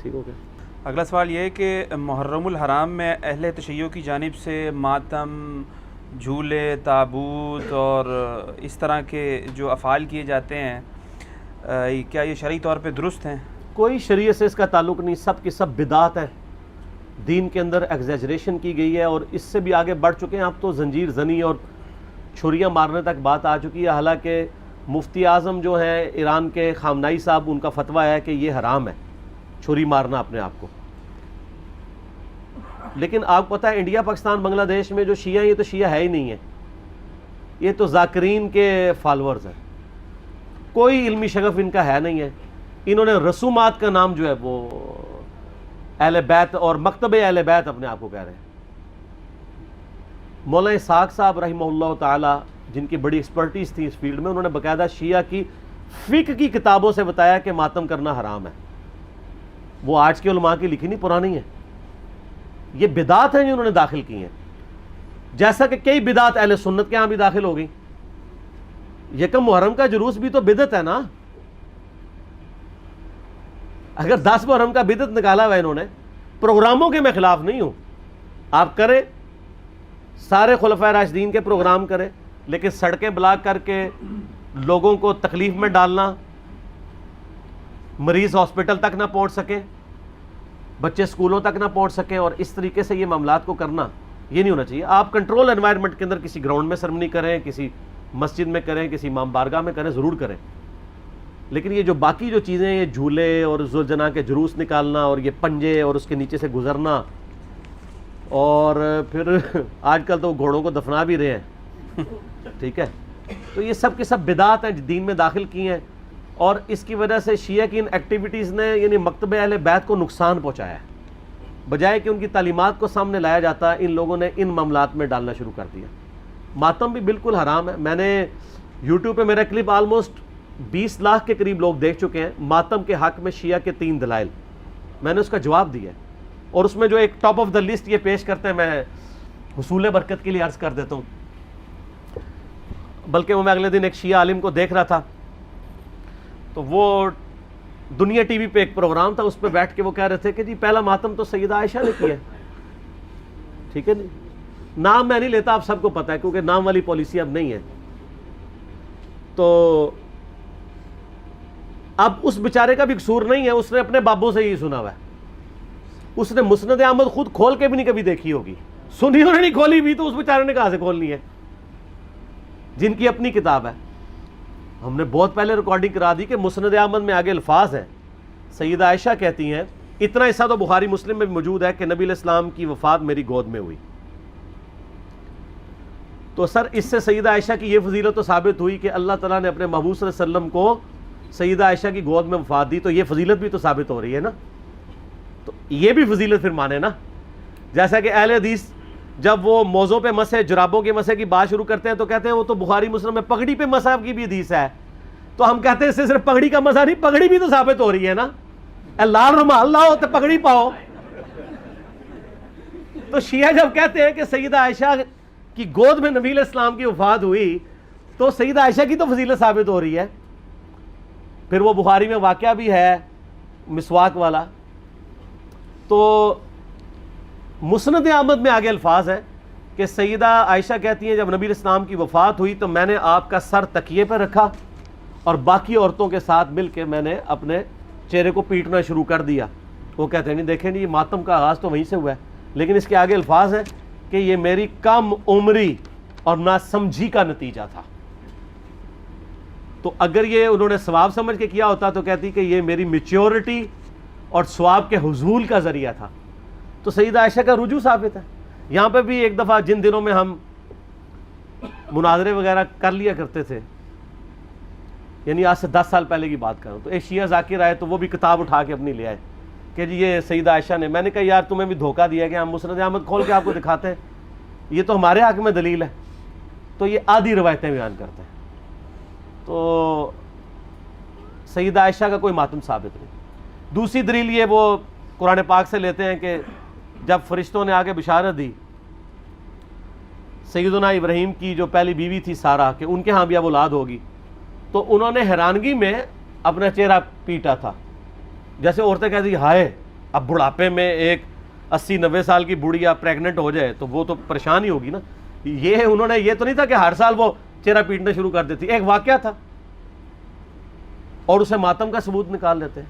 ٹھیک ہو گیا. اگلا سوال یہ ہے کہ محرم الحرام میں اہل تشیع کی جانب سے ماتم، جھولے، تابوت اور اس طرح کے جو افعال کیے جاتے ہیں کیا یہ شرعی طور پہ درست ہیں؟ کوئی شریعت سے اس کا تعلق نہیں، سب کی سب بدعات ہیں. دین کے اندر ایگزیجریشن کی گئی ہے اور اس سے بھی آگے بڑھ چکے ہیں. اب تو زنجیر زنی اور چھریاں مارنے تک بات آ چکی ہے. حالانکہ مفتی اعظم جو ہیں ایران کے خامنائی صاحب، ان کا فتویٰ ہے کہ یہ حرام ہے چھری مارنا اپنے آپ کو. لیکن آپ کو پتہ ہے انڈیا، پاکستان، بنگلہ دیش میں جو شیعہ ہیں یہ تو شیعہ ہے ہی نہیں ہے، یہ تو ذاکرین کے فالورز ہیں. کوئی علمی شغف ان کا ہے نہیں ہے. انہوں نے رسومات کا نام جو ہے وہ اہل بیت اور مکتب اہل بیت اپنے آپ کو کہہ رہے ہیں. مولانا اسحاق صاحب رحمہ اللہ تعالی، جن کی بڑی ایکسپرٹیز تھی اس فیلڈ میں، انہوں نے باقاعدہ شیعہ کی فقہ کی کتابوں سے بتایا کہ ماتم کرنا حرام ہے. وہ آج کے علماء کی لکھی نہیں، پرانی ہے. یہ بدعات ہیں جو انہوں نے داخل کی ہیں، جیسا کہ کئی بدعات اہل سنت کے ہاں بھی داخل ہو گئی. یکم محرم کا جلوس بھی تو بدعت ہے نا. اگر 10 محرم کا بدعت نکالا ہوا انہوں نے، پروگراموں کے میں خلاف نہیں ہوں، آپ کریں، سارے خلفائے راشدین کے پروگرام کریں، لیکن سڑکیں بلاک کر کے لوگوں کو تکلیف میں ڈالنا، مریض ہاسپٹل تک نہ پہنچ سکیں، بچے سکولوں تک نہ پہنچ سکیں، اور اس طریقے سے یہ معاملات کو کرنا یہ نہیں ہونا چاہیے. آپ کنٹرول انوائرمنٹ کے اندر کسی گراؤنڈ میں سرمنی کریں، کسی مسجد میں کریں، کسی امام بارگاہ میں کریں، ضرور کریں. لیکن یہ جو باقی جو چیزیں، یہ جھولے اور ذوالجناح کے جلوس نکالنا اور یہ پنجے اور اس کے نیچے سے گزرنا، اور پھر آج کل تو گھوڑوں کو دفنا بھی رہے ہیں، ٹھیک ہے. تو یہ سب کے سب بدعات ہیں دین میں داخل کی ہیں، اور اس کی وجہ سے شیعہ کی ان ایکٹیویٹیز نے یعنی مکتب اہل بیت کو نقصان پہنچایا ہے. بجائے کہ ان کی تعلیمات کو سامنے لایا جاتا، ان لوگوں نے ان معاملات میں ڈالنا شروع کر دیا. ماتم بھی بالکل حرام ہے. میں نے یوٹیوب پہ میرا کلپ آلموسٹ 20 لاکھ کے قریب لوگ دیکھ چکے ہیں. ماتم کے حق میں شیعہ کے 3 دلائل، میں نے اس کا جواب دیا ہے، اور اس میں جو ایک ٹاپ آف دا لسٹ یہ پیش کرتے ہیں، میں حصول برکت کے لیے عرض کر دیتا ہوں. بلکہ وہ میں اگلے دن ایک شیعہ عالم کو دیکھ رہا تھا، تو وہ دنیا ٹی وی پہ ایک پروگرام تھا، اس پہ بیٹھ کے وہ کہہ رہے تھے کہ جی پہلا ماتم تو سیدہ عائشہ نے کیا ہے. ٹھیک ہے، نہیں نام میں نہیں لیتا، آپ سب کو پتہ ہے، کیونکہ نام والی پالیسی اب نہیں ہے. تو اب اس بیچارے کا بھی قصور نہیں ہے، اس نے اپنے بابوں سے ہی سنا ہوا ہے. اس نے مسند احمد خود کھول کے بھی نہیں کبھی دیکھی ہوگی، سنی انہوں نے نہیں کھولی بھی، تو اس بیچارے نے کہاں سے کھولنی ہے، جن کی اپنی کتاب ہے. ہم نے بہت پہلے ریکارڈنگ کرا دی کہ مسند احمد میں آگے الفاظ ہیں. سیدہ عائشہ کہتی ہیں، اتنا حصہ تو بخاری مسلم میں بھی موجود ہے کہ نبی علیہ السلام کی وفات میری گود میں ہوئی. تو سر اس سے سیدہ عائشہ کی یہ فضیلت تو ثابت ہوئی کہ اللہ تعالیٰ نے اپنے محبوب صلی اللہ علیہ وسلم کو سیدہ عائشہ کی گود میں وفات دی، تو یہ فضیلت بھی تو ثابت ہو رہی ہے نا. تو یہ بھی فضیلت پھر مانے نا. جیسا کہ اہل حدیث جب وہ موضوع پہ مسح، جرابوں کے مسح کی بات شروع کرتے ہیں تو کہتے ہیں وہ تو بخاری مسلم میں پگڑی پہ مسح کی بھی حدیث ہے. تو ہم کہتے ہیں اس سے صرف پگڑی کا مسح نہیں، پگڑی بھی تو ثابت ہو رہی ہے نا. لال رومال لاؤ تو پگڑی پاؤ. تو شیعہ جب کہتے ہیں کہ سیدہ عائشہ کی گود میں نبی علیہ السلام کی وفات ہوئی، تو سیدہ عائشہ کی تو فضیلت ثابت ہو رہی ہے. پھر وہ بخاری میں واقعہ بھی ہے مسواک والا. تو مسند احمد میں آگے الفاظ ہے کہ سیدہ عائشہ کہتی ہیں جب نبی علیہ السلام کی وفات ہوئی تو میں نے آپ کا سر تکیے پہ رکھا اور باقی عورتوں کے ساتھ مل کے میں نے اپنے چہرے کو پیٹنا شروع کر دیا. وہ کہتے ہیں نہیں دیکھیں نہیں، یہ ماتم کا آغاز تو وہیں سے ہوا ہے، لیکن اس کے آگے الفاظ ہے کہ یہ میری کم عمری اور ناسمجھی کا نتیجہ تھا. تو اگر یہ انہوں نے ثواب سمجھ کے کیا ہوتا تو کہتی کہ یہ میری میچیورٹی اور ثواب کے حصول کا ذریعہ تھا. تو سیدہ عائشہ کا رجوع ثابت ہے. یہاں پہ بھی ایک دفعہ جن دنوں میں ہم مناظرے وغیرہ کر لیا کرتے تھے، یعنی آج سے 10 سال پہلے کی بات کروں، تو ایک شیعہ ذاکر آئے تو وہ بھی کتاب اٹھا کے اپنی لے آئے کہ جی یہ سیدہ عائشہ نے. میں نے کہا یار تمہیں بھی دھوکہ دیا کہ ہم مسند احمد کھول کے آپ کو دکھاتے ہیں، یہ تو ہمارے حق میں دلیل ہے. تو یہ آدھی روایتیں بیان کرتے ہیں. تو سیدہ عائشہ کا کوئی ماتم ثابت نہیں. دوسری دلیل یہ وہ قرآن پاک سے لیتے ہیں کہ جب فرشتوں نے آگے بشارت دی سیدنا ابراہیم کی جو پہلی بیوی تھی سارہ کہ ان کے ہاں بھی اب اولاد ہوگی، تو انہوں نے حیرانگی میں اپنا چہرہ پیٹا تھا، جیسے عورتیں کہتی ہائے اب بڑھاپے میں ایک 80-90 سال کی بوڑھیا پریگننٹ ہو جائے تو وہ تو پریشان ہی ہوگی نا. یہ انہوں نے یہ تو نہیں تھا کہ ہر سال وہ چہرہ پیٹنا شروع کر دیتی, ایک واقعہ تھا اور اسے ماتم کا ثبوت نکال لیتے ہیں.